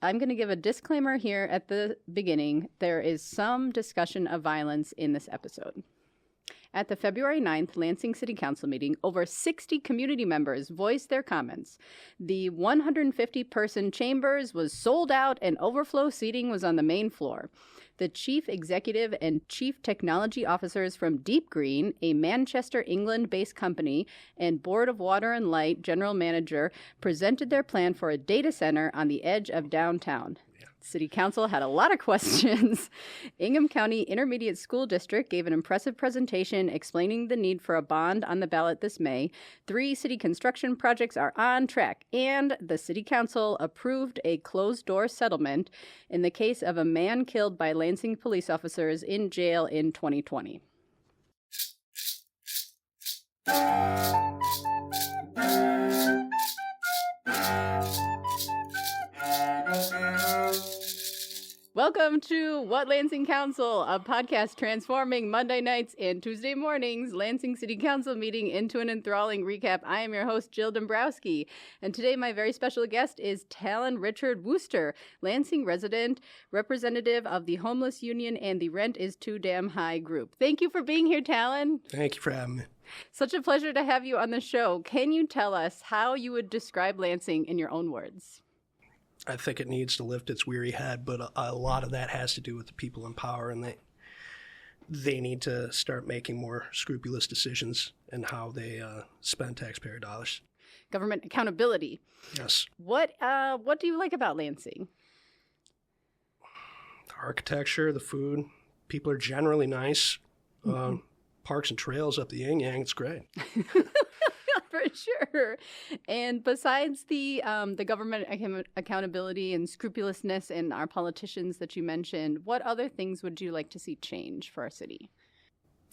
I'm going to give a disclaimer here at the beginning. There is some discussion of violence in this episode. At the February 9th Lansing City Council meeting, over 60 community members voiced their comments. The 150-person chambers was sold out and overflow seating was on the main floor. The chief executive and chief technology officers from Deep Green, a Manchester, England-based company, and Board of Water and Light general manager presented their plan for a data center on the edge of downtown. City Council had a lot of questions. Ingham County Intermediate School District gave an impressive presentation explaining the need for a bond on the ballot this May. 3 city construction projects are on track, and the City Council approved a closed-door settlement in the case of a man killed by Lansing police officers in jail in 2020. Welcome to What Lansing Council, a podcast transforming Monday nights and Tuesday mornings Lansing City Council meeting into an enthralling recap. I am your host, Jill Dombrowski, and today my very special guest is Talon Richard Wooster, Lansing resident, representative of the Homeless Union and the Rent is Too Damn High group. Thank you for being here, Talon. Thank you for having me. Such a pleasure to have you on the show. Can you tell us how you would describe Lansing in your own words? I think it needs to lift its weary head, but a lot of that has to do with the people in power, and they need to start making more scrupulous decisions in how they spend taxpayer dollars. Government accountability. Yes. What do you like about Lansing? The architecture, the food. People are generally nice. Parks and trails up the yin-yang, it's great. For sure. And besides the government accountability and scrupulousness in our politicians that you mentioned, what other things would you like to see change for our city?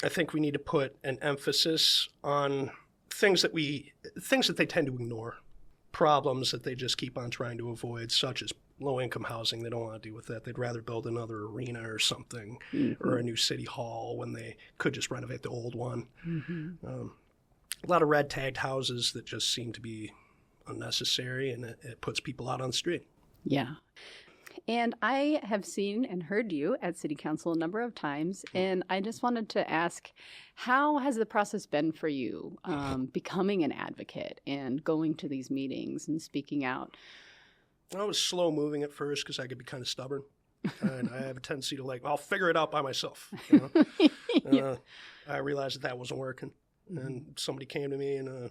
I think we need to put an emphasis on things that they tend to ignore, problems that they just keep on trying to avoid, such as low-income housing. They don't want to deal with that. They'd rather build another arena or something, or a new city hall when they could just renovate the old one. A lot of red-tagged houses that just seem to be unnecessary, and it puts people out on the street. Yeah. And I have seen and heard you at City Council a number of times, and I just wanted to ask, how has the process been for you becoming an advocate and going to these meetings and speaking out? I was slow-moving at first because I could be kind of stubborn, and I have a tendency to I'll figure it out by myself. You know? I realized that wasn't working. And somebody came to me in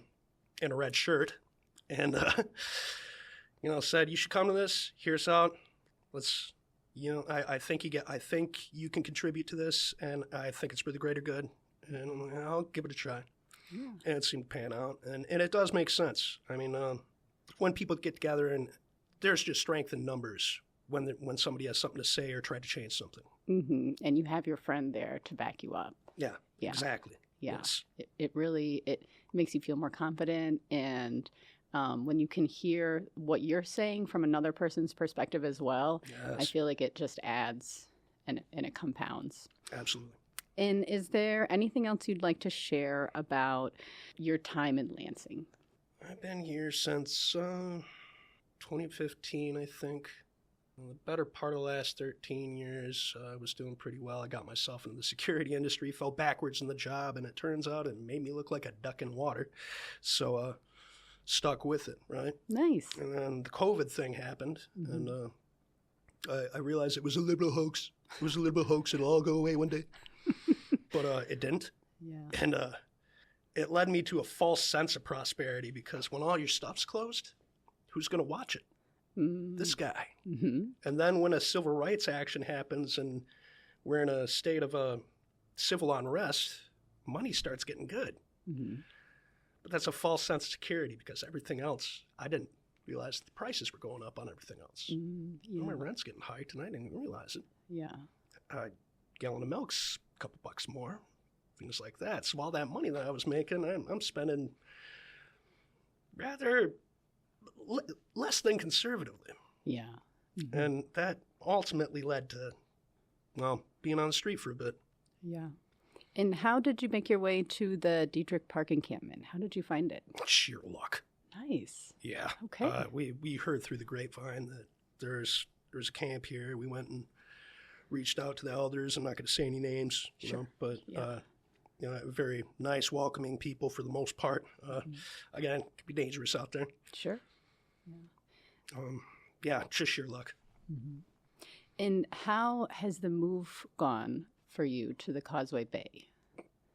a red shirt and, said, you should come to this, hear us out. Let's, I think you can contribute to this, and I think it's for the greater good. And I'm like, I'll give it a try. Yeah. And it seemed to pan out. And it does make sense. I mean, when people get together, and there's just strength in numbers when somebody has something to say or try to change something. Mm-hmm. And you have your friend there to back you up. Yeah. Exactly. Yeah, yes. It really makes you feel more confident, and when you can hear what you're saying from another person's perspective as well, yes. I feel like it just adds and it compounds. Absolutely. And is there anything else you'd like to share about your time in Lansing? I've been here since 2015, I think. The better part of the last 13 years, I was doing pretty well. I got myself into the security industry, fell backwards in the job, and it turns out it made me look like a duck in water. So stuck with it, right? Nice. And then the COVID thing happened, and I realized it was a liberal hoax. It was a liberal hoax. It'll all go away one day. But it didn't. Yeah. And it led me to a false sense of prosperity, because when all your stuff's closed, who's going to watch it? This guy. Mm-hmm. And then when a civil rights action happens and we're in a state of civil unrest, money starts getting good. Mm-hmm. But that's a false sense of security, because everything else, I didn't realize the prices were going up on everything else. Yeah. My rent's getting hiked, and I didn't even realize it. Yeah. A gallon of milk's a couple bucks more, things like that. So all that money that I was making, I'm spending rather less than conservatively. Yeah. Mm-hmm. And that ultimately led to, being on the street for a bit. Yeah. And how did you make your way to the Dietrich Park encampment? How did you find it? Sheer luck. Nice. Yeah. Okay. We heard through the grapevine that there's a camp here. We went and reached out to the elders. I'm not going to say any names, but very nice, welcoming people for the most part. Again, it can be dangerous out there. Sure. Just sheer luck. Mm-hmm. And how has the move gone for you to the Causeway Bay?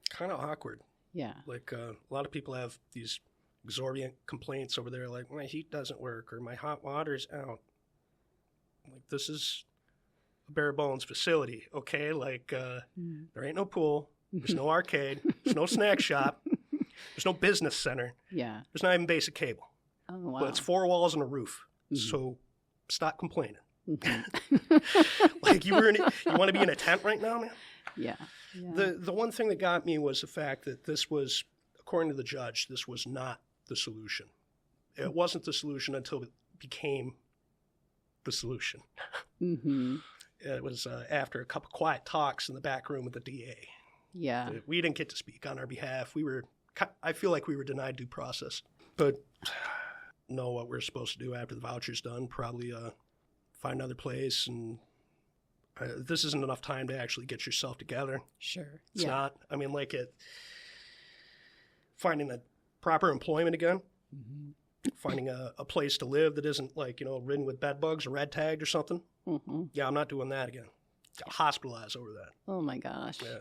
Kind of awkward. Yeah. Like a lot of people have these exorbitant complaints over there, like my heat doesn't work or my hot water's out. Like, this is a bare bones facility, okay? Like there ain't no pool, there's no arcade, there's no snack shop, there's no business center. Yeah. There's not even basic cable. Oh, wow. But it's 4 walls and a roof. Mm-hmm. So stop complaining. Mm-hmm. Like you want to be in a tent right now, man? Yeah. The one thing that got me was the fact that this was, according to the judge, this was not the solution. It wasn't the solution until it became the solution. Mm-hmm. It was after a couple quiet talks in the back room with the DA. Yeah. We didn't get to speak on our behalf. I feel like we were denied due process. But know what we're supposed to do after the voucher's done. Probably find another place. And this isn't enough time to actually get yourself together. Sure. It's not. I mean, finding a proper employment again. Mm-hmm. Finding a place to live that isn't ridden with bed bugs or red tagged or something. Mm-hmm. Yeah, I'm not doing that again. Got hospitalized over that. Oh my gosh. Yeah.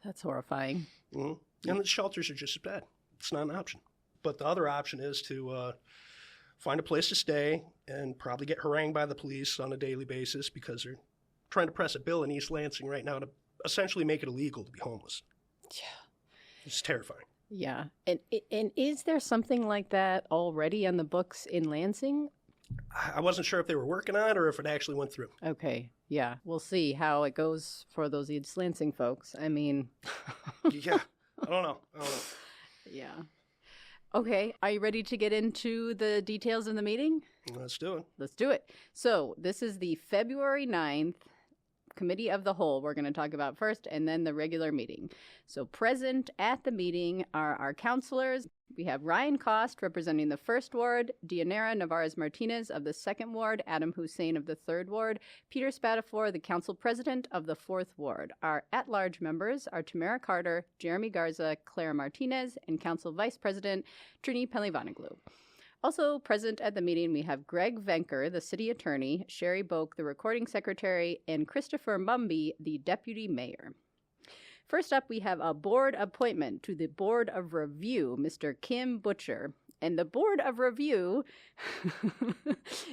That's horrifying. Mm-hmm. And the shelters are just as bad. It's not an option. But the other option is to find a place to stay and probably get harangued by the police on a daily basis because they're trying to press a bill in East Lansing right now to essentially make it illegal to be homeless. Yeah. It's terrifying. Yeah. And is there something like that already on the books in Lansing? I wasn't sure if they were working on it or if it actually went through. Okay. Yeah. We'll see how it goes for those East Lansing folks. I mean. Yeah. I don't know. Yeah. Okay. Are you ready to get into the details of the meeting? Let's do it. Let's do it. So this is the February 9th Committee of the Whole we're going to talk about first, and then the regular meeting. So present at the meeting are our counselors. We have Ryan Cost representing the 1st Ward, Dianera Navarez-Martinez of the 2nd Ward, Adam Hussein of the 3rd Ward, Peter Spatafor, the Council President of the 4th Ward. Our at-large members are Tamara Carter, Jeremy Garza, Clara Martinez, and Council Vice President Trini Pelivanoglu. Also present at the meeting, we have Greg Venker, the City Attorney, Sherry Boak, the Recording Secretary, and Christopher Mumby, the Deputy Mayor. First up, we have a board appointment to the Board of Review, Mr. Kim Butcher. And the Board of Review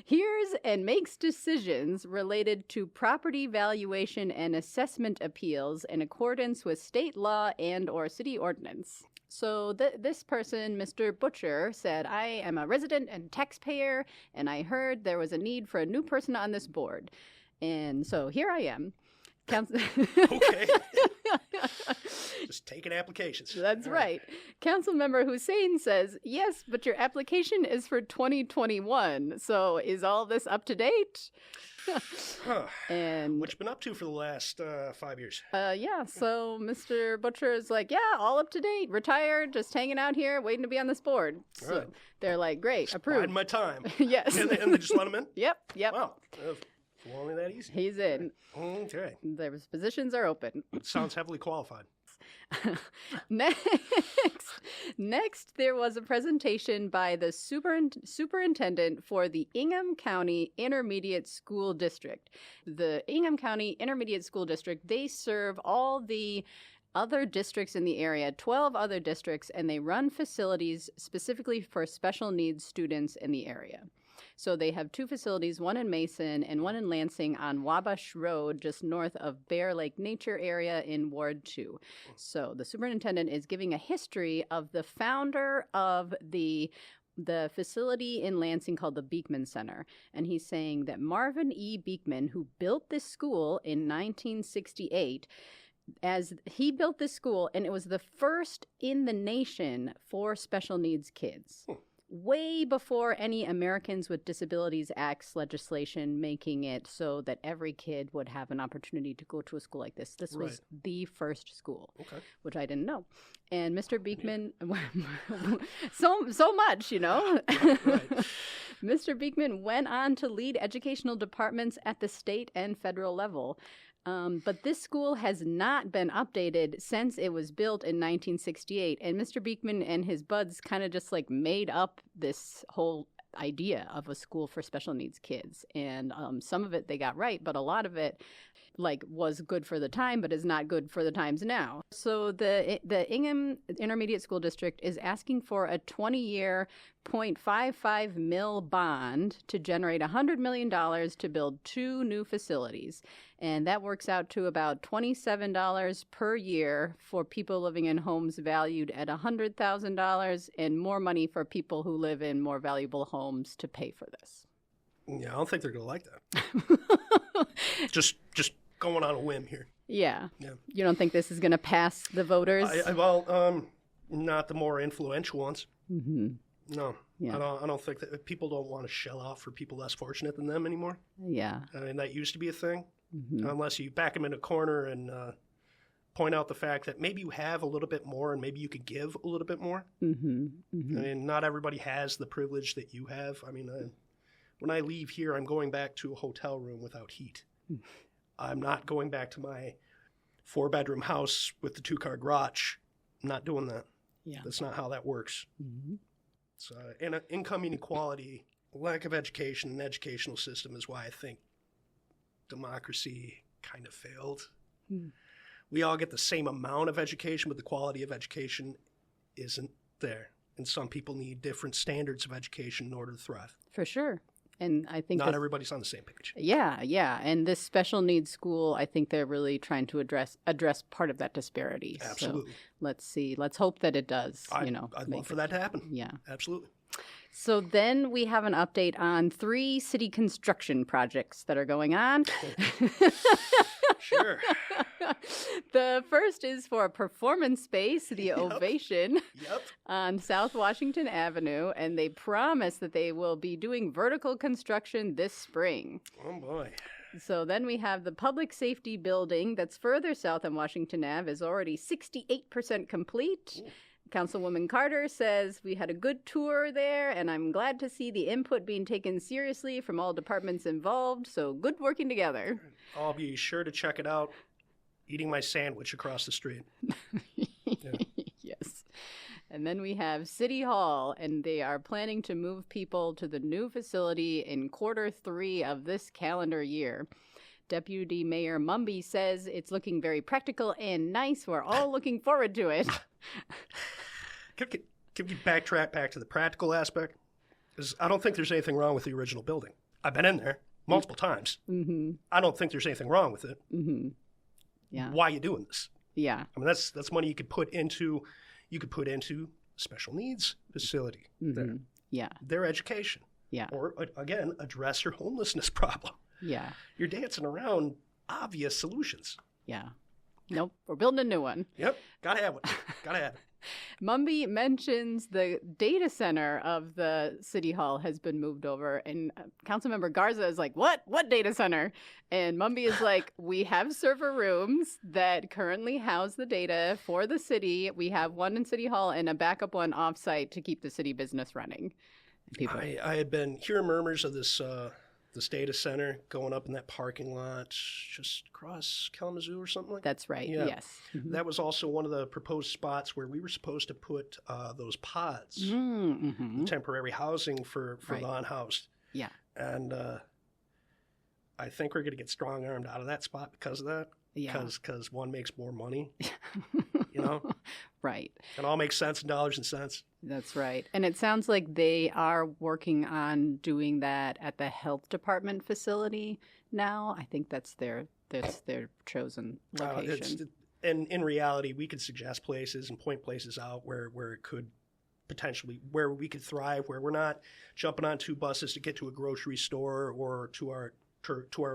hears and makes decisions related to property valuation and assessment appeals in accordance with state law and or city ordinance. So this person, Mr. Butcher, said, I am a resident and taxpayer, and I heard there was a need for a new person on this board. And so here I am. Okay. Just taking applications. That's right. Councilmember Hussein says, yes, but your application is for 2021. So is all this up to date? And what you been up to for the last 5 years? So Mr. Butcher is like, yeah, all up to date, retired, just hanging out here, waiting to be on this board. So right. They're like, great, just approved. biding my time. Yes. And they just let him in? Yep. Wow. Only that easy. He's in. Okay. Their positions are open. Sounds heavily qualified. Next, there was a presentation by the superintendent for the Ingham County Intermediate School District. The Ingham County Intermediate School District, they serve all the other districts in the area, 12 other districts, and they run facilities specifically for special needs students in the area. So they have 2 facilities, one in Mason and one in Lansing on Wabash Road, just north of Bear Lake Nature Area in Ward 2. So the superintendent is giving a history of the founder of the facility in Lansing called the Beekman Center. And he's saying that Marvin E. Beekman, who built this school in 1968, as he built this school, and it was the first in the nation for special needs kids. way before any Americans with Disabilities Acts legislation making it so that every kid would have an opportunity to go to a school like this. This was the first school, which I didn't know. And Mr. Beekman, so much, you know. Mr. Beekman went on to lead educational departments at the state and federal level. But this school has not been updated since it was built in 1968. And Mr. Beekman and his buds kind of just like made up this whole idea of a school for special needs kids. And some of it they got right, but a lot of it like was good for the time, but is not good for the times now. So the Ingham Intermediate School District is asking for a 20-year $0.55 mil bond to generate $100 million to build 2 new facilities. And that works out to about $27 per year for people living in homes valued at $100,000 and more money for people who live in more valuable homes to pay for this. Yeah, I don't think they're going to like that. just going on a whim here. Yeah. You don't think this is going to pass the voters? Not the more influential ones. Mm-hmm. No. Yeah. I don't think that people don't want to shell out for people less fortunate than them anymore. Yeah. I mean, that used to be a thing. Mm-hmm. Unless you back them in a corner and point out the fact that maybe you have a little bit more and maybe you could give a little bit more. Mm-hmm. Mm-hmm. I mean, not everybody has the privilege that you have. I mean, when I leave here, I'm going back to a hotel room without heat. I'm not going back to my 4-bedroom house with the 2-car garage. I'm not doing that. Yeah. That's not how that works. Mm-hmm. So, and income inequality, lack of education in the educational system is why I think democracy kind of failed. We all get the same amount of education, but the quality of education isn't there. And some people need different standards of education in order to thrive. For sure. And I think not everybody's on the same page. Yeah. And this special needs school, I think they're really trying to address part of that disparity. Absolutely. So let's see. Let's hope that it does. I'd love for that to happen. Yeah. Absolutely. So then we have an update on 3 city construction projects that are going on. Sure. The first is for a performance space, the Ovation, on South Washington Avenue, and they promise that they will be doing vertical construction this spring. Oh, boy. So then we have the public safety building that's further south on Washington Ave is already 68% complete. Ooh. Councilwoman Carter says, we had a good tour there, and I'm glad to see the input being taken seriously from all departments involved, so good working together. I'll be sure to check it out, eating my sandwich across the street. Yes. And then we have City Hall, and they are planning to move people to the new facility in Q3 of this calendar year. Deputy Mayor Mumby says it's looking very practical and nice. We're all looking forward to it. Can you backtrack back to the practical aspect? Because I don't think there's anything wrong with the original building. I've been in there multiple times. Mm-hmm. I don't think there's anything wrong with it. Mm-hmm. Yeah. Why are you doing this? Yeah. I mean, that's money you could put into special needs facility. Mm-hmm. Yeah. Their education. Yeah. Or again, address your homelessness problem. Yeah. You're dancing around obvious solutions. Yeah. Nope. We're building a new one. Yep. Gotta have one. Gotta have it. Mumby mentions the data center of the City Hall has been moved over, and Councilmember Garza is like, what? What data center? And Mumby is like, we have server rooms that currently house the data for the city. We have one in City Hall and a backup one offsite to keep the city business running. I had been hearing murmurs of this data center going up in that parking lot just across Kalamazoo or something like that. That's right, yes. Mm-hmm. That was also one of the proposed spots where we were supposed to put those pods, temporary housing for the unhoused. Yeah. And I think we're going to get strong-armed out of that spot because of that. Yeah. Because one makes more money, you know? Right. It all makes sense in dollars and cents. That's right. And it sounds like they are working on doing that at the health department facility now. I think that's their chosen location. And in reality, we could suggest places and point places out where it could potentially, where we could thrive, where we're not jumping on 2 buses to get to a grocery store or to our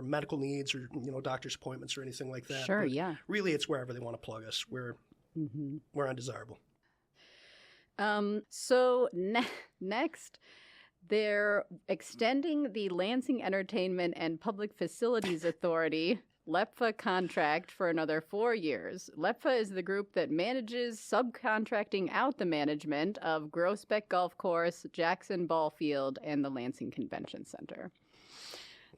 medical needs or, doctor's appointments or anything like that. Sure, but yeah. really, it's wherever they want to plug us. We're undesirable. Next, they're extending the Lansing Entertainment and Public Facilities Authority LEPFA contract for another 4 years. LEPFA is the group that manages subcontracting out the management of Groesbeck Golf Course, Jackson Ball Field, and the Lansing Convention Center.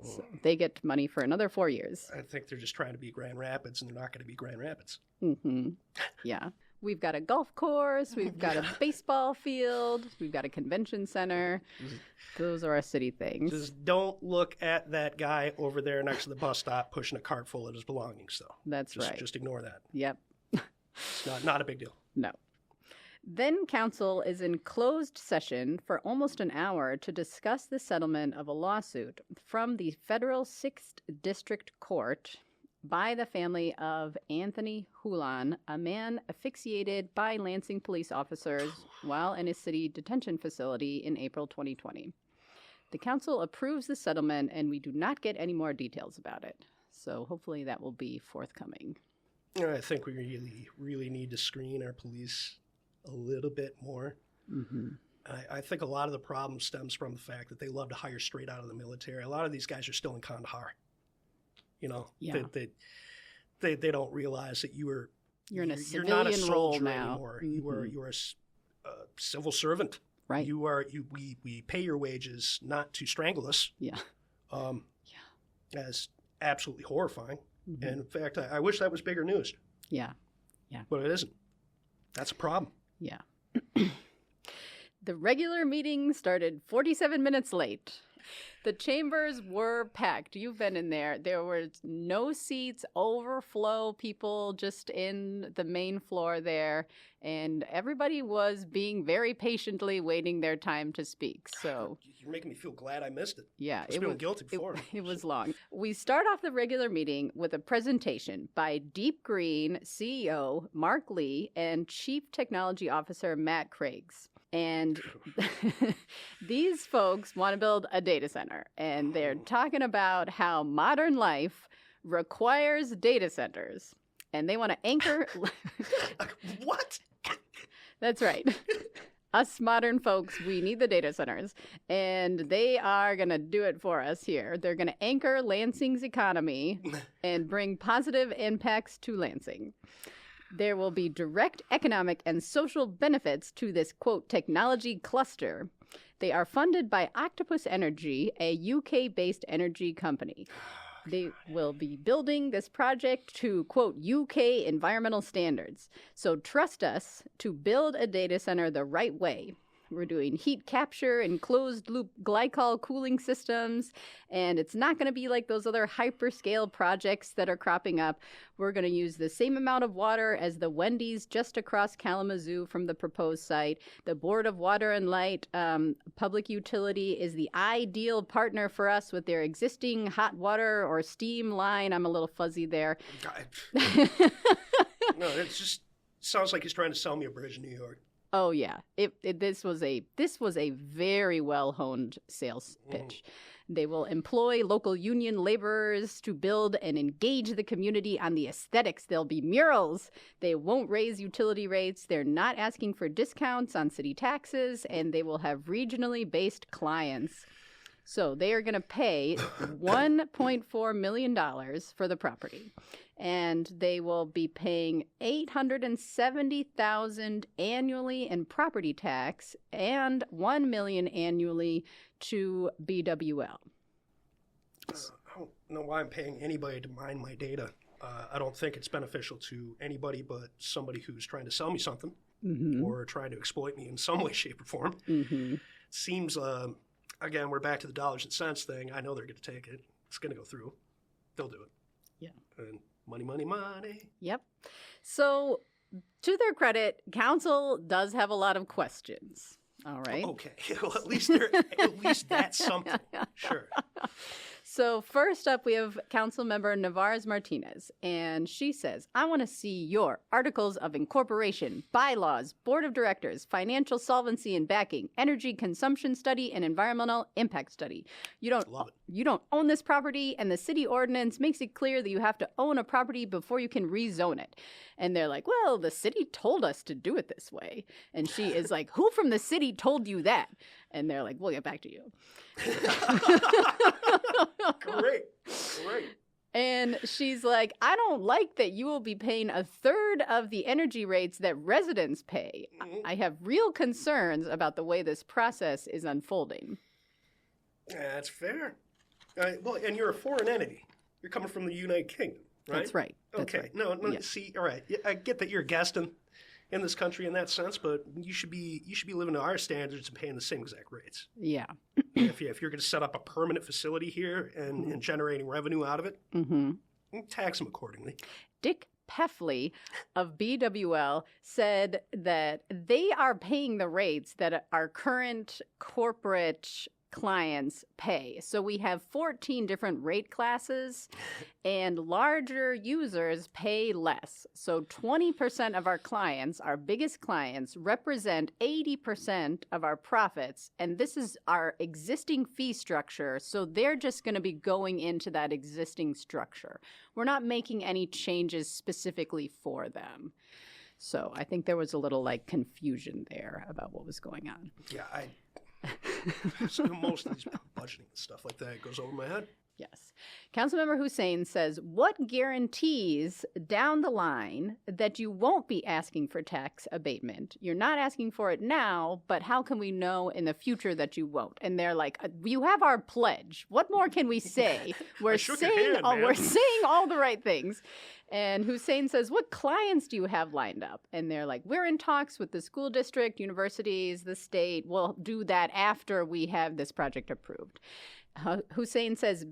So they get money for another 4 years. I think they're just trying to be Grand Rapids, and they're not going to be Grand Rapids. Mm-hmm. Yeah. We've got a golf course. We've got a baseball field. We've got a convention center. Those are our city things. Just don't look at that guy over there next to the bus stop pushing a cart full of his belongings, though. That's right. Just ignore that. Yep. It's not a big deal. No. Then council is in closed session for almost an hour to discuss the settlement of a lawsuit from the Federal 6th District Court by the family of Anthony Hulan, a man asphyxiated by Lansing police officers while in a city detention facility in April 2020. The council approves the settlement, and we do not get any more details about it. So hopefully that will be forthcoming. I think we really need to screen our police a little bit more. Mm-hmm. I think a lot of the problem stems from the fact that they love to hire straight out of the military. A lot of these guys are still in Kandahar. You know, yeah. they don't realize that you're in a you're not a civilian role soldier now. anymore. Mm-hmm. You are a civil servant. Right. We pay your wages not to strangle us. Yeah. That's absolutely horrifying. Mm-hmm. And in fact, I wish that was bigger news. Yeah. Yeah. But it isn't. That's a problem. Yeah. The regular meeting started 47 minutes late. The chambers were packed. You've been in there. There were no seats, overflow, people just in the main floor there. And everybody was being very patiently waiting their time to speak. So you're making me feel glad I missed it. yeah, I was feeling guilty before. It was long. We start off the regular meeting with a presentation by Deep Green CEO Mark Lee and Chief Technology Officer Matt Craigs. And these folks want to build a data center, and they're talking about how modern life requires data centers, and they want to anchor. What? That's right. Us modern folks, we need the data centers, and they are going to do it for us here. They're going to anchor Lansing's economy and bring positive impacts to Lansing. There will be direct economic and social benefits to this, quote, technology cluster. They are funded by Octopus Energy, a UK-based energy company. They will be building this project to, quote, UK environmental standards. So trust us to build a data center the right way. We're doing heat capture and closed-loop glycol cooling systems, and it's not going to be like those other hyperscale projects that are cropping up. We're going to use the same amount of water as the Wendy's just across Kalamazoo from the proposed site. The Board of Water and Light Public Utility is the ideal partner for us with their existing hot water or steam line. I'm a little fuzzy there. No, it just sounds like he's trying to sell me a bridge in New York. Oh yeah, this was a very well honed sales pitch. They will employ local union laborers to build and engage the community on the aesthetics. There'll be murals. They won't raise utility rates. They're not asking for discounts on city taxes, and they will have regionally based clients. So they are going to pay $1.4 million for the property, and they will be paying $870,000 annually in property tax and $1 million annually to BWL. I don't know why I'm paying anybody to mine my data. I don't think it's beneficial to anybody but somebody who's trying to sell me something or trying to exploit me in some way, shape, or form. It seems... Again, we're back to the dollars and cents thing. I know they're going to take it. It's going to go through. They'll do it. Yeah. And money, money, money. Yep. So, to their credit, council does have a lot of questions. All right. Okay. Well, at least that's something. Sure. So first up, we have Councilmember Navarez Martinez, and she says, I want to see your articles of incorporation, bylaws, board of directors, financial solvency and backing, energy consumption study, and environmental impact study. You don't own this property, and the city ordinance makes it clear that you have to own a property before you can rezone it. And they're like, well, the city told us to do it this way. And she is like, who from the city told you that? And they're like, we'll get back to you. Great. And she's like, I don't like that you will be paying a third of the energy rates that residents pay. I have real concerns about the way this process is unfolding. That's fair. Well, and you're a foreign entity. You're coming from the United Kingdom, right? That's right. Okay. Right. No, Yeah. see, all right. I get that you're a guest in this country in that sense, but you should be living to our standards and paying the same exact rates. Yeah. If you're going to set up a permanent facility here and generating revenue out of it, tax them accordingly. Dick Peffley of BWL said that they are paying the rates that our current corporate clients pay. So we have 14 different rate classes, and larger users pay less. So 20% of our clients, our biggest clients, represent 80% of our profits, and this is our existing fee structure, so they're just going to be going into that existing structure. We're not making any changes specifically for them. So I think there was a little confusion there about what was going on. Yeah, so most of these budgeting stuff like that goes over my head. Yes. Councilmember Hussein says, what guarantees down the line that you won't be asking for tax abatement? You're not asking for it now, but how can we know in the future that you won't? And they're like, you have our pledge. What more can we say? We're saying all the right things. And Hussein says, what clients do you have lined up? And they're like, we're in talks with the school district, universities, the state. We'll do that after we have this project approved. Hussein says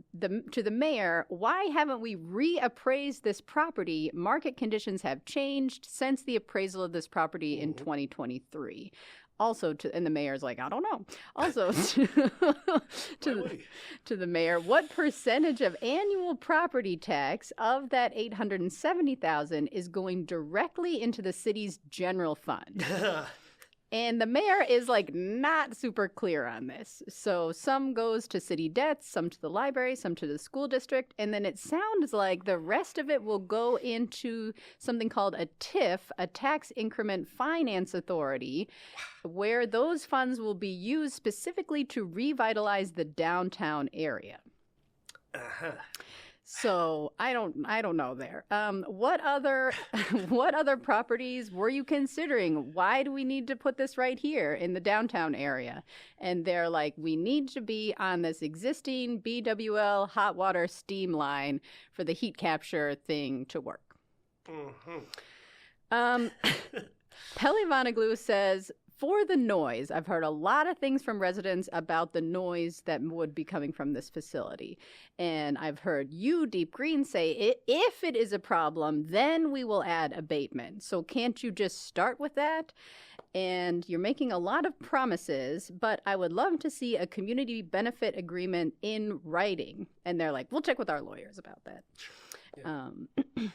to the mayor, why haven't we reappraised this property? Market conditions have changed since the appraisal of this property in 2023. Also, and the mayor's like, I don't know. Also, to the mayor, what percentage of annual property tax of that $870,000 is going directly into the city's general fund? And the mayor is not super clear on this. So some goes to city debts, some to the library, some to the school district. And then it sounds like the rest of it will go into something called a TIF, a tax increment finance authority, where those funds will be used specifically to revitalize the downtown area. So I don't know there. What other properties were you considering? Why do we need to put this right here in the downtown area? And they're like, we need to be on this existing BWL hot water steam line for the heat capture thing to work. Pele Vonneglue says, for the noise, I've heard a lot of things from residents about the noise that would be coming from this facility. And I've heard you, Deep Green, say, if it is a problem, then we will add abatement. So can't you just start with that? And you're making a lot of promises, but I would love to see a community benefit agreement in writing. And they're like, we'll check with our lawyers about that. Yeah.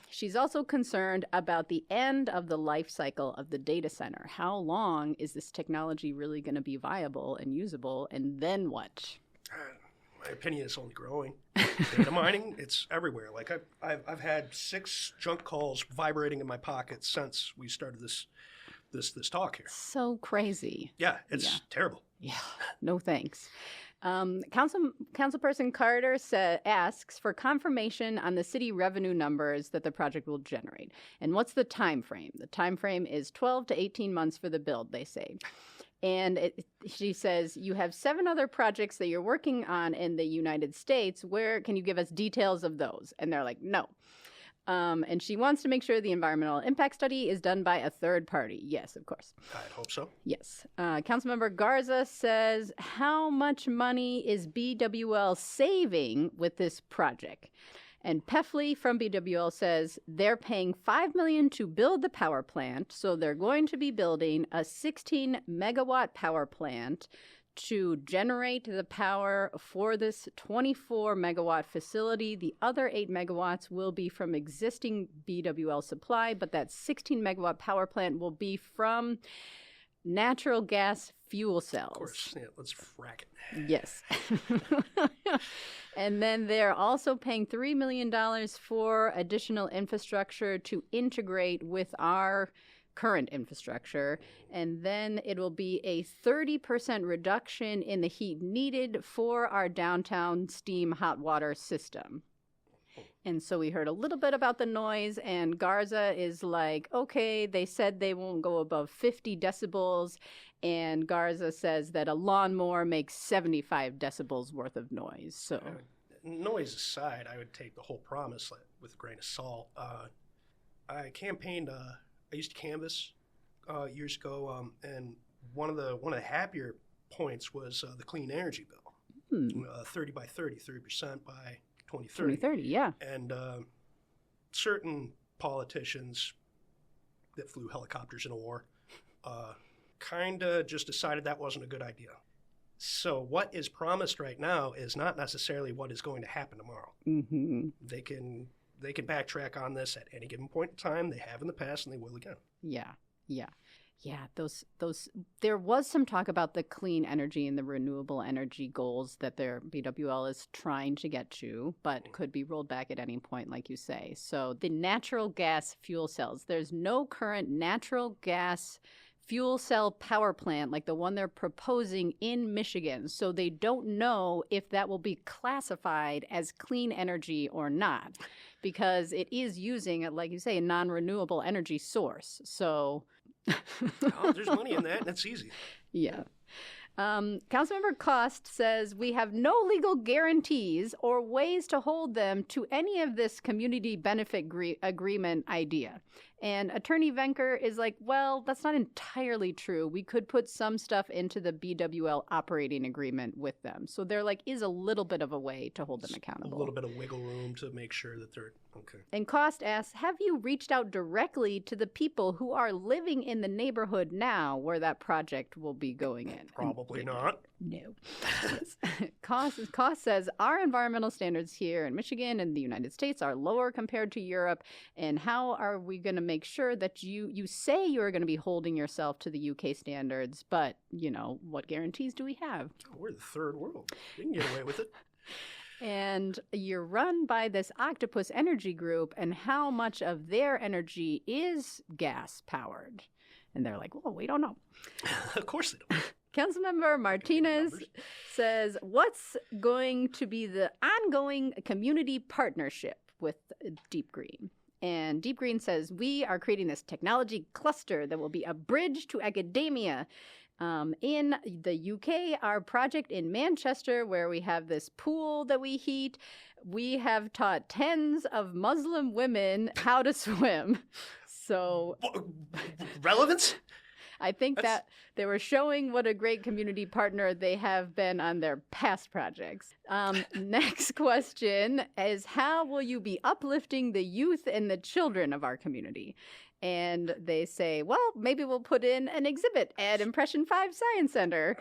She's also concerned about the end of the life cycle of the data center. How long is this technology really going to be viable and usable, and then what? My opinion is only growing. Data mining, it's everywhere. I've had 6 junk calls vibrating in my pocket since we started this talk here. So crazy. Yeah, it's terrible. Yeah, no thanks. Councilperson Carter asks for confirmation on the city revenue numbers that the project will generate. And what's the time frame? The time frame is 12 to 18 months for the build, they say. And she says, you have 7 other projects that you're working on in the United States. Where can you give us details of those? And they're like, no. And she wants to make sure the environmental impact study is done by a third party. Yes, of course. I'd hope so. Yes. Councilmember Garza says, how much money is BWL saving with this project? And Peffley from BWL says they're paying $5 million to build the power plant. So they're going to be building a 16 megawatt power plant to generate the power for this 24 megawatt facility. The other 8 megawatts will be from existing BWL supply, but that 16 megawatt power plant will be from natural gas fuel cells. Of course, yeah, let's frack it. Yes. And then they're also paying $3 million for additional infrastructure to integrate with our current infrastructure. And then it will be a 30% reduction in the heat needed for our downtown steam hot water system. And so we heard a little bit about the noise, and Garza is like, okay, they said they won't go above 50 decibels, and Garza says that a lawnmower makes 75 decibels worth of noise. So, noise aside, I would take the whole promise with a grain of salt. I campaigned. I used to canvass years ago, and one of the happier points was the clean energy bill, 30 by 30, 30% by 2030, yeah. And certain politicians that flew helicopters in a war kind of just decided that wasn't a good idea. So what is promised right now is not necessarily what is going to happen tomorrow. Mm-hmm. They can backtrack on this at any given point in time. They have in the past, and they will again. Yeah. Those. There was some talk about the clean energy and the renewable energy goals that their BWL is trying to get to, but could be rolled back at any point, like you say. So the natural gas fuel cells. There's no current natural gas fuel cell power plant like the one they're proposing in Michigan. So they don't know if that will be classified as clean energy or not, because it is using, like you say, a non-renewable energy source. So there's money in that, and it's easy. Yeah. Councilmember Cost says we have no legal guarantees or ways to hold them to any of this community benefit agreement idea. And Attorney Venker is like, well, that's not entirely true. We could put some stuff into the BWL operating agreement with them. So there is a little bit of a way to hold them accountable. A little bit of wiggle room to make sure that they're okay. And Cost asks, have you reached out directly to the people who are living in the neighborhood now where that project will be going in? Probably not. No. Cost says our environmental standards here in Michigan and the United States are lower compared to Europe. And how are we going to make sure that you say you're going to be holding yourself to the UK standards, but, what guarantees do we have? We're the third world. We can get away with it. And you're run by this Octopus energy group, and how much of their energy is gas powered? And they're like, well, we don't know. Of course they don't. Councilmember Martinez says, what's going to be the ongoing community partnership with Deep Green? And Deep Green says, we are creating this technology cluster that will be a bridge to academia. In the UK, our project in Manchester, where we have this pool that we heat, we have taught tens of Muslim women how to swim. So relevance? I think that they were showing what a great community partner they have been on their past projects. Next question is, how will you be uplifting the youth and the children of our community? And they say, well, maybe we'll put in an exhibit at Impression 5 Science Center.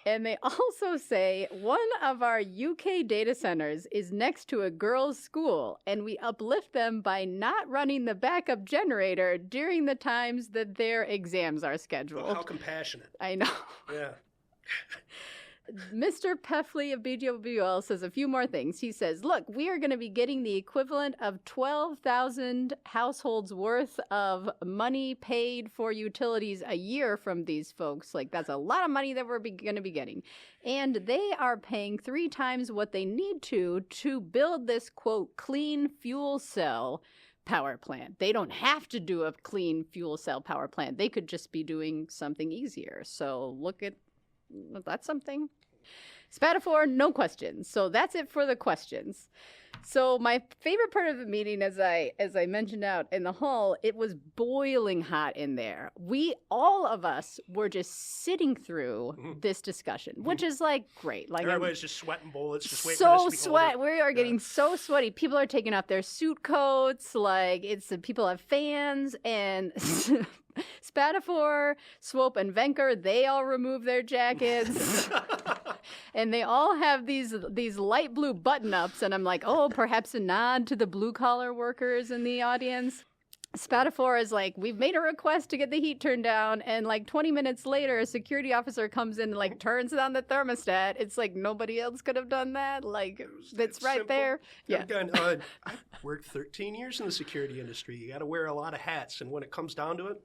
And they also say one of our UK data centers is next to a girls' school, and we uplift them by not running the backup generator during the times that their exams are scheduled. Well, how compassionate. I know. Yeah. Mr. Peffley of BWL says a few more things. He says, look, we are going to be getting the equivalent of 12,000 households worth of money paid for utilities a year from these folks. That's a lot of money that we're going to be getting. And they are paying 3 times what they need to build this, quote, clean fuel cell power plant. They don't have to do a clean fuel cell power plant. They could just be doing something easier. So that's something. Spatafor, no questions. So that's it for the questions. So my favorite part of the meeting, as I mentioned out in the hall, it was boiling hot in there. All of us were just sitting through this discussion, which is great. Everybody's just sweating bullets, just waiting for this to be over. We are getting so sweaty. People are taking off their suit coats. People have fans, and Spatafor, Swope, and Venker, they all remove their jackets. And they all have these light blue button-ups. And I'm like, oh, perhaps a nod to the blue-collar workers in the audience. Spatafor is like, we've made a request to get the heat turned down, and like 20 minutes later, a security officer comes in and like turns down the thermostat. It's like nobody else could have done that. Like, it's right simple. there. Yeah. Again, I worked 13 years in the security industry. You got to wear a lot of hats, and when it comes down to it,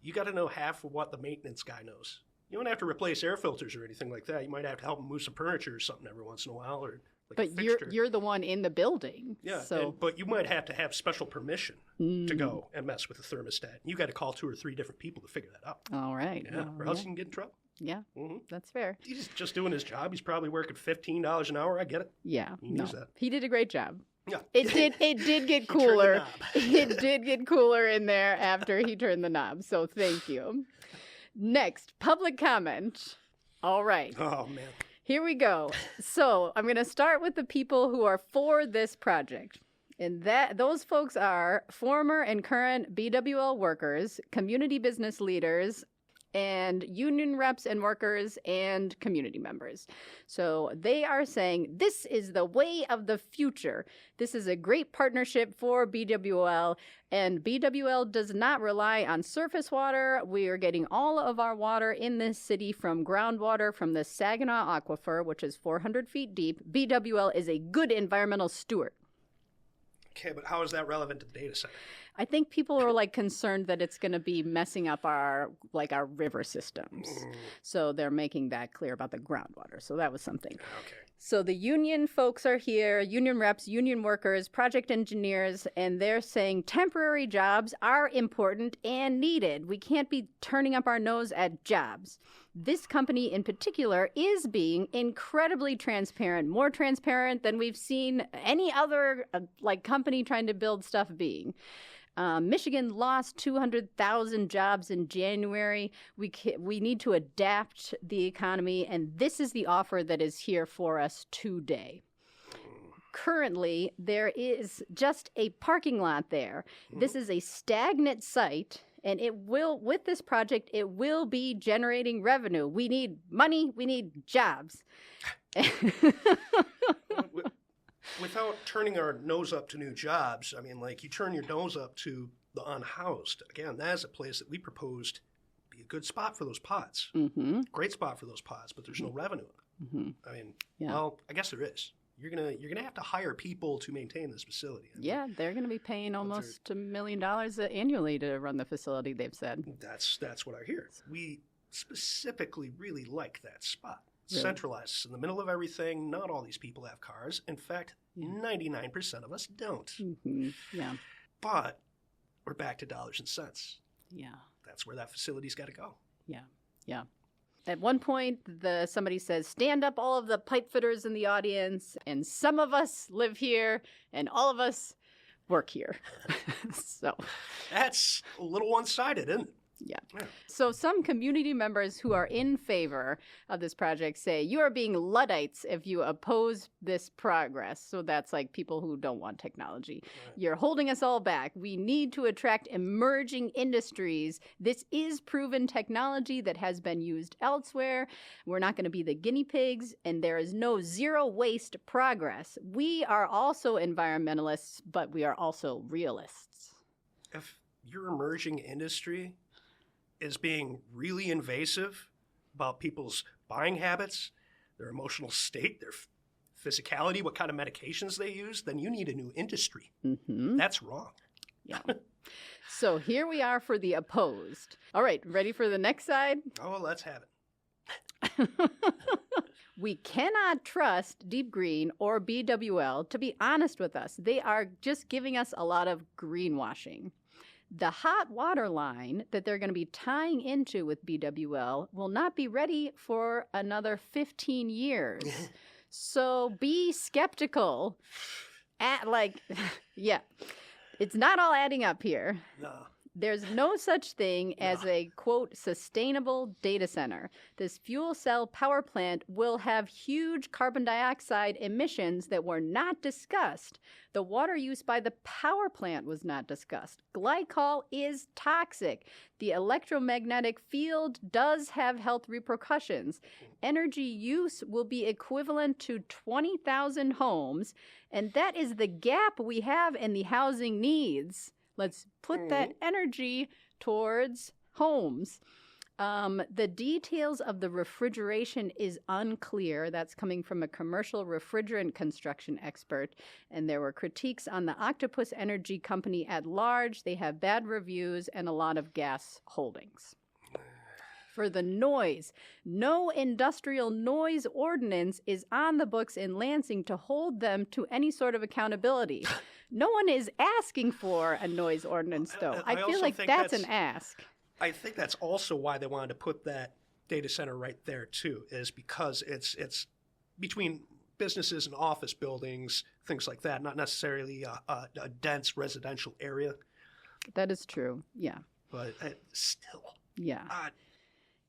you got to know half of what the maintenance guy knows. You don't have to replace air filters or anything like that. You might have to help him move some furniture or something every once in a while, or like but you're the one in the building. Yeah, so. but you might have to have special permission to go and mess with the thermostat. You got to call 2 or 3 different people to figure that out. All right. Yeah, or else you can get in trouble. Yeah, that's fair. He's just doing his job. He's probably working $15 an hour. I get it. Yeah, He knows that. He did a great job. Yeah. It did get cooler. It did get cooler in there after he turned the knob. So thank you. Next, public comment. All right. Oh, man. Here we go. So I'm going to start with the people who are for this project. And those folks are former and current BWL workers, community business leaders, and union reps and workers and community members. So they are saying this is the way of the future. This is a great partnership for BWL, and BWL does not rely on surface water. We are getting all of our water in this city from groundwater from the Saginaw Aquifer, which is 400 feet deep. BWL is a good environmental steward. Okay, but how is that relevant to the data center? I think people are like concerned that it's going to be messing up our river systems. So they're making that clear about the groundwater. So that was something. Okay. So the union folks are here, union reps, union workers, project engineers, and they're saying temporary jobs are important and needed. We can't be turning up our nose at jobs. This company in particular is being incredibly transparent, more transparent than we've seen any other company trying to build stuff being. Michigan lost 200,000 jobs in January. We need to adapt the economy, and this is the offer that is here for us today. Currently, there is just a parking lot there. This is a stagnant site, and with this project, it will be generating revenue. We need money. We need jobs. Without turning our nose up to new jobs, I mean, like, you turn your nose up to the unhoused. Again, that is a place that we proposed be a good spot for those pods. Great spot for those pods, but there's no revenue. I mean, well, I guess there is. You're gonna have to hire people to maintain this facility. Yeah, they're going to be paying almost $1 million annually to run the facility, they've said. That's what I hear. We specifically really like that spot. Really? Centralized, in the middle of everything. Not all these people have cars. In fact, 99% of us don't. Yeah. But we're back to dollars and cents. Yeah. That's where that facility's got to go. Yeah. At one point, somebody says, stand up all of the pipe fitters in the audience, and some of us live here, and all of us work here. So that's a little one-sided, isn't it? Yeah. So some community members who are in favor of this project say you are being Luddites if you oppose this progress. So that's like people who don't want technology. Right. You're holding us all back. We need to attract emerging industries. This is proven technology that has been used elsewhere. We're not going to be the guinea pigs, and there is no zero waste progress. We are also environmentalists, but we are also realists. If your emerging industry is being really invasive about people's buying habits, their emotional state, their physicality, what kind of medications they use, then you need a new industry. That's wrong. Yeah. So here we are for the opposed. All right, ready for the next side? Oh, let's have it. We cannot trust Deep Green or BWL to be honest with us. They are just giving us a lot of greenwashing. The hot water line that they're going to be tying into with BWL will not be ready for another 15 years. So be skeptical. Yeah, it's not all adding up here. No. There's no such thing as a, quote, sustainable data center. This fuel cell power plant will have huge carbon dioxide emissions that were not discussed. The water use by the power plant was not discussed. Glycol is toxic. The electromagnetic field does have health repercussions. Energy use will be equivalent to 20,000 homes, and that is the gap we have in the housing needs. Let's put that energy towards homes. The details of the refrigeration is unclear. That's coming from a commercial refrigerant construction expert. And there were critiques on the Octopus Energy Company at large. They have bad reviews and a lot of gas holdings. For the noise, no industrial noise ordinance is on the books in Lansing to hold them to any sort of accountability. No one is asking for a noise ordinance, though. I feel like that's an ask. I think that's also why they wanted to put that data center right there, too, is because it's between businesses and office buildings, things like that, not necessarily a dense residential area. That is true, yeah. But still. Yeah.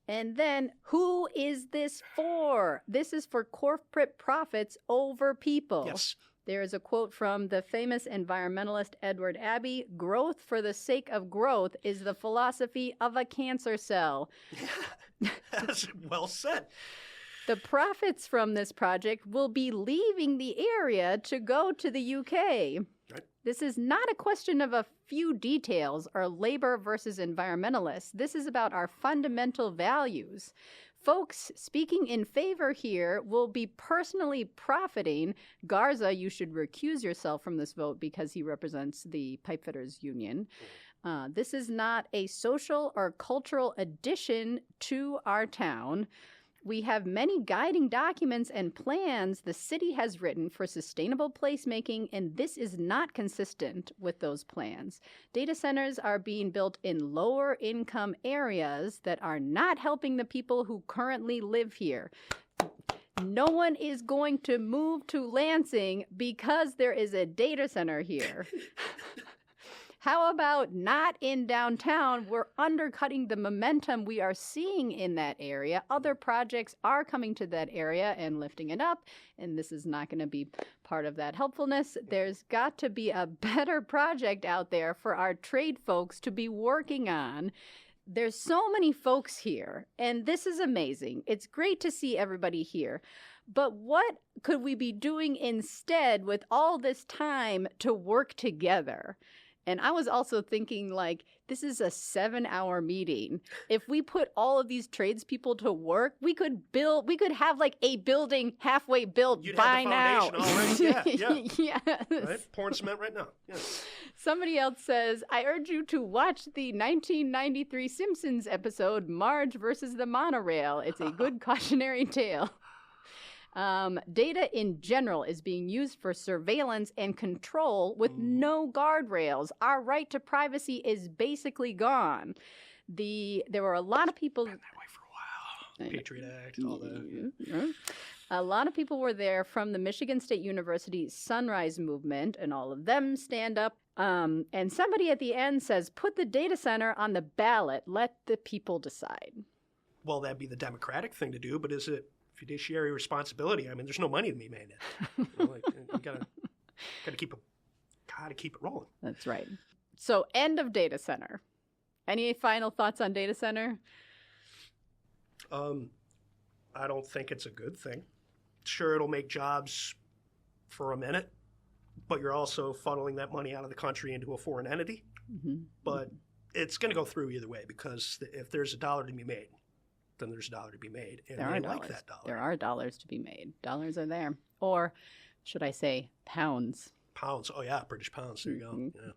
And then, who is this for? This is for corporate profits over people. Yes. There is a quote from the famous environmentalist Edward Abbey: "Growth for the sake of growth is the philosophy of a cancer cell." That's well said. The profits from this project will be leaving the area to go to the UK. Right. This is not a question of a few details or labor versus environmentalists. This is about our fundamental values. Folks speaking in favor here will be personally profiting. Garza, you should recuse yourself from this vote because he represents the pipefitters union. This is not a social or cultural addition to our town. We have many guiding documents and plans the city has written for sustainable placemaking, and this is not consistent with those plans. Data centers are being built in lower income areas that are not helping the people who currently live here. No one is going to move to Lansing because there is a data center here. How about not in downtown? We're undercutting the momentum we are seeing in that area. Other projects are coming to that area and lifting it up, and this is not going to be part of that helpfulness. There's got to be a better project out there for our trade folks to be working on. There's so many folks here, and this is amazing. It's great to see everybody here. But what could we be doing instead with all this time to work together? And I was also thinking, like, this is a 7-hour meeting. If we put all of these tradespeople to work, we could have like a building halfway built by now. You'd have the foundation already. Yeah. Yes. Right? Pouring cement right now. Yes. Somebody else says, I urge you to watch the 1993 Simpsons episode, Marge versus the Monorail. It's a good cautionary tale. Data in general is being used for surveillance and control with no guardrails. Our right to privacy is basically gone. There were a lot of people... Been that way for a while. Patriot Act, all that. Yeah. A lot of people were there from the Michigan State University Sunrise Movement, and all of them stand up. And somebody at the end says, put the data center on the ballot. Let the people decide. Well, that'd be the democratic thing to do, but is it fiduciary responsibility? I mean, there's no money to be made in it. You know, like, you gotta keep it rolling. That's right. So, end of data center. Any final thoughts on data center? I don't think it's a good thing. Sure, it'll make jobs for a minute, but you're also funneling that money out of the country into a foreign entity. Mm-hmm. But it's going to go through either way, because if there's a dollar to be made, then there's a dollar to be made. And they like that dollar. There are dollars to be made. Dollars are there. Or should I say pounds? Pounds. Oh, yeah, British pounds. There you go. Yeah.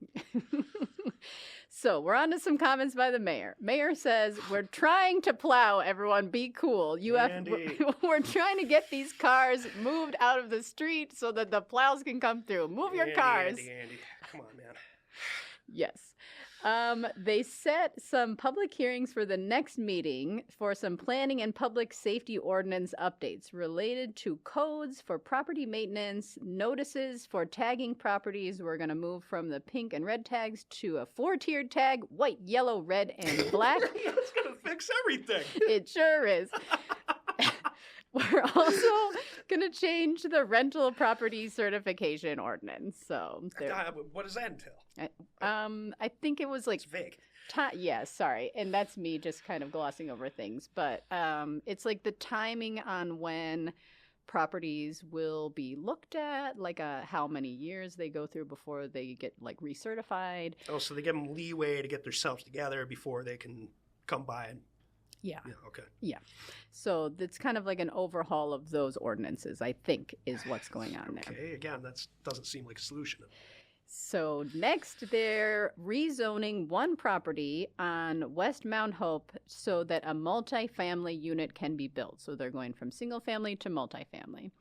So we're on to some comments by the mayor. Mayor says, we're trying to plow, everyone. Be cool. We're trying to get these cars moved out of the street so that the plows can come through. Move your cars. Andy. Come on, man. Yes. They set some public hearings for the next meeting for some planning and public safety ordinance updates related to codes for property maintenance, notices for tagging properties. We're going to move from the pink and red tags to a 4-tiered tag, white, yellow, red, and black. It's going to fix everything. It sure is. We're also going to change the rental property certification ordinance. So, what does that entail? I think it was like It's vague. yeah, sorry, and that's me just kind of glossing over things. But it's like the timing on when properties will be looked at, like how many years they go through before they get like recertified. Oh, so they give them leeway to get themselves together before they can come by and. Yeah. Okay. Yeah. So it's kind of like an overhaul of those ordinances, I think, is what's going on there. Okay. Again, that doesn't seem like a solution. So next, they're rezoning one property on West Mount Hope so that a multifamily unit can be built. So they're going from single family to multifamily.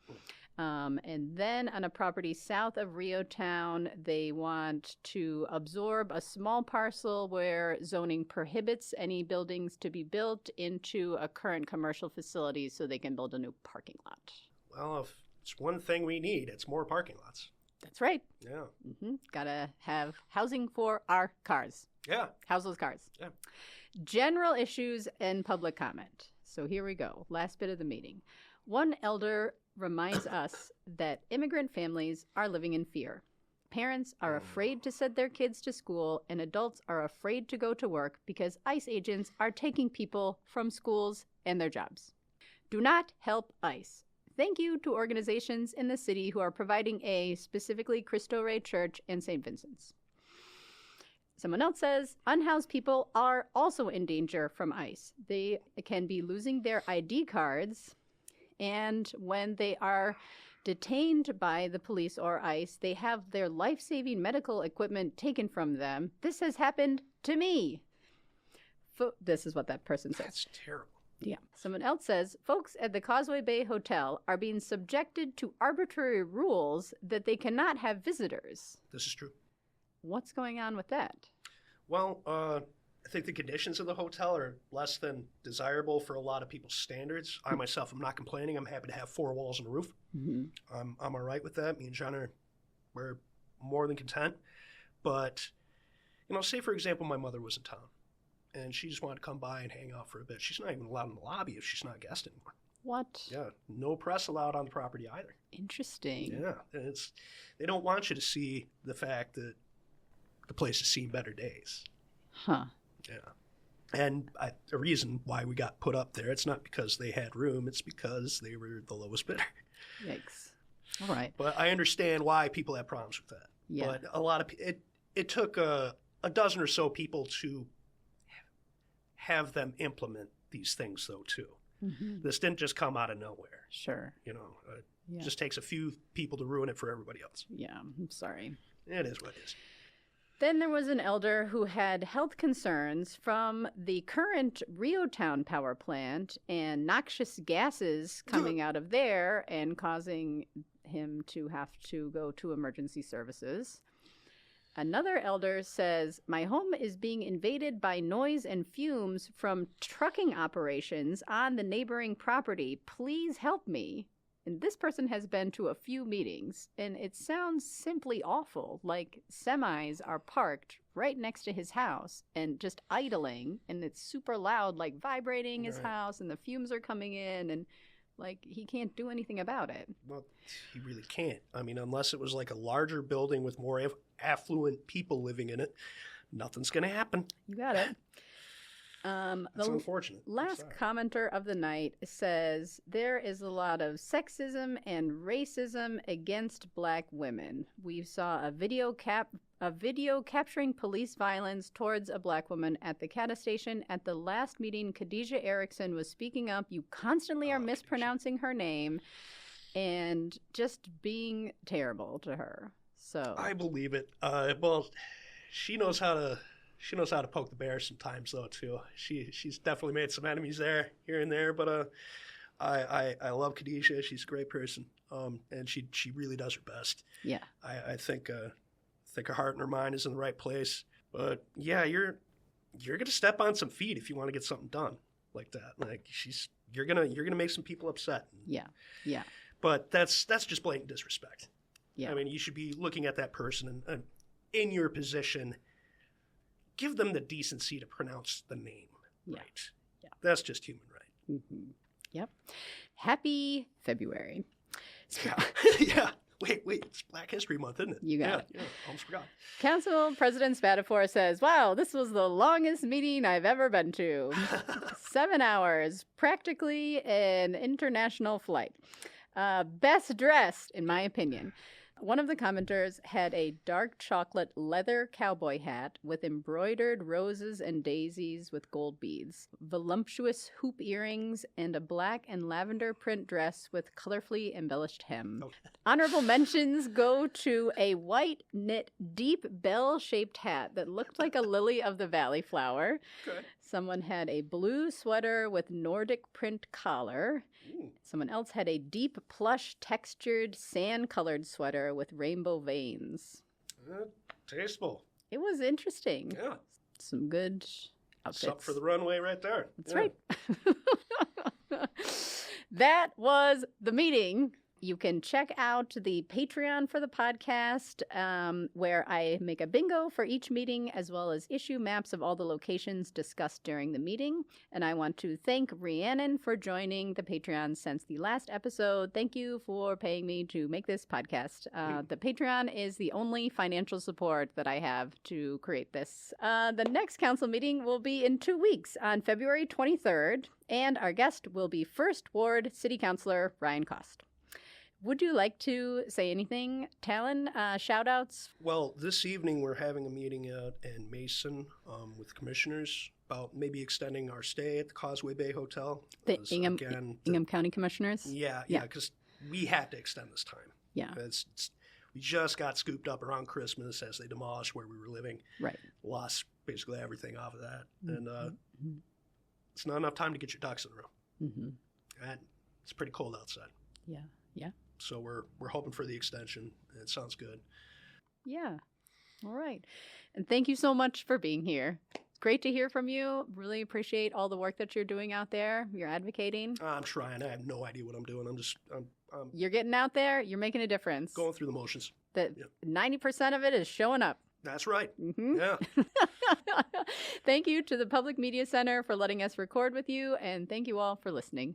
And then on a property south of Reotown, they want to absorb a small parcel where zoning prohibits any buildings to be built into a current commercial facility so they can build a new parking lot. Well, if it's one thing we need, it's more parking lots. That's right. Yeah. Gotta have housing for our cars. Yeah. House those cars. Yeah. General issues and public comment. So here we go. Last bit of the meeting. One elder reminds us that immigrant families are living in fear. Parents are afraid to send their kids to school, and adults are afraid to go to work because ICE agents are taking people from schools and their jobs. Do not help ICE. Thank you to organizations in the city who are providing aid, specifically Cristo Rey Church and St. Vincent's. Someone else says, unhoused people are also in danger from ICE. They can be losing their ID cards, and when they are detained by the police or ICE, they have their life-saving medical equipment taken from them. This has happened to me. This is what that person says. That's terrible. Yeah. Someone else says, folks at the Causeway Bay Hotel are being subjected to arbitrary rules that they cannot have visitors. This is true. What's going on with that? Well, I think the conditions of the hotel are less than desirable for a lot of people's standards. I myself am not complaining. I'm happy to have 4 walls and a roof. I'm all right with that. Me and John we're more than content. But, say for example, my mother was in town and she just wanted to come by and hang out for a bit. She's not even allowed in the lobby if she's not a guest anymore. What? Yeah, no press allowed on the property either. Interesting. Yeah, and they don't want you to see the fact that the place has seen better days. Huh. Yeah. And the reason why we got put up there, it's not because they had room, it's because they were the lowest bidder. Yikes. All right. But I understand why people have problems with that. Yeah. But a lot of it took a dozen or so people to have them implement these things, though, too. This didn't just come out of nowhere. Sure. It just takes a few people to ruin it for everybody else. Yeah, I'm sorry. It is what it is. Then there was an elder who had health concerns from the current Reotown power plant and noxious gases coming out of there and causing him to have to go to emergency services. Another elder says, my home is being invaded by noise and fumes from trucking operations on the neighboring property. Please help me. And this person has been to a few meetings, and it sounds simply awful. Like semis are parked right next to his house and just idling, and it's super loud, like vibrating his house, and the fumes are coming in, and like he can't do anything about it. Well, he really can't. I mean, unless it was like a larger building with more affluent people living in it, nothing's going to happen. You got it. That's unfortunate. Last commenter of the night says there is a lot of sexism and racism against Black women. We saw a video capturing police violence towards a Black woman at the CATA station. At the last meeting, Khadijah Erickson was speaking up. You constantly are mispronouncing her name and just being terrible to her. So I believe it. Well, she knows how to poke the bear sometimes, though, too. She's definitely made some enemies there, here and there. But I love Khadijah. She's a great person, and she really does her best. Yeah, I think her heart and her mind is in the right place. But yeah, you're gonna step on some feet if you want to get something done like that. Like you're gonna make some people upset. Yeah. Yeah. But that's just blatant disrespect. Yeah. I mean, you should be looking at that person and in your position, give them the decency to pronounce the name right. Yeah. That's just human right. Mm-hmm. Yep. Happy February. Yeah. Wait, it's Black History Month, isn't it? You got it. Yeah, almost forgot. Council President Spatafor says, wow, this was the longest meeting I've ever been to. 7 hours, practically an international flight. Best dressed, in my opinion. One of the commenters had a dark chocolate leather cowboy hat with embroidered roses and daisies with gold beads, voluptuous hoop earrings, and a black and lavender print dress with colorfully embellished hem. Okay. Honorable mentions go to a white knit deep bell-shaped hat that looked like a lily of the valley flower. Okay. Someone had a blue sweater with Nordic print collar. Ooh. Someone else had a deep plush textured sand-colored sweater with rainbow veins. Tasteful. It was interesting. Yeah. Some good outfits. It's up for the runway right there. That's right. That was the meeting. You can check out the Patreon for the podcast, where I make a bingo for each meeting, as well as issue maps of all the locations discussed during the meeting. And I want to thank Rhiannon for joining the Patreon since the last episode. Thank you for paying me to make this podcast. The Patreon is the only financial support that I have to create this. The next council meeting will be in 2 weeks on February 23rd, and our guest will be 1st Ward City Councilor Ryan Cost. Would you like to say anything, Talon? Shout-outs? Well, this evening we're having a meeting in Mason with commissioners about maybe extending our stay at the Causeway Bay Hotel. The Ingham County Commissioners? Yeah, because we had to extend this time. Yeah. We just got scooped up around Christmas as they demolished where we were living. Right. Lost basically everything off of that. Mm-hmm. And it's not enough time to get your ducks in a row. Mm-hmm. And it's pretty cold outside. Yeah. So we're hoping for the extension. It sounds good. Yeah. All right. And thank you so much for being here. Great to hear from you. Really appreciate all the work that you're doing out there. You're advocating. I'm trying. I have no idea what I'm doing. I'm You're getting out there. You're making a difference. going through the motions. 90% of it is showing up. That's right. Mm-hmm. Yeah. Thank you to the Public Media Center for letting us record with you. And thank you all for listening.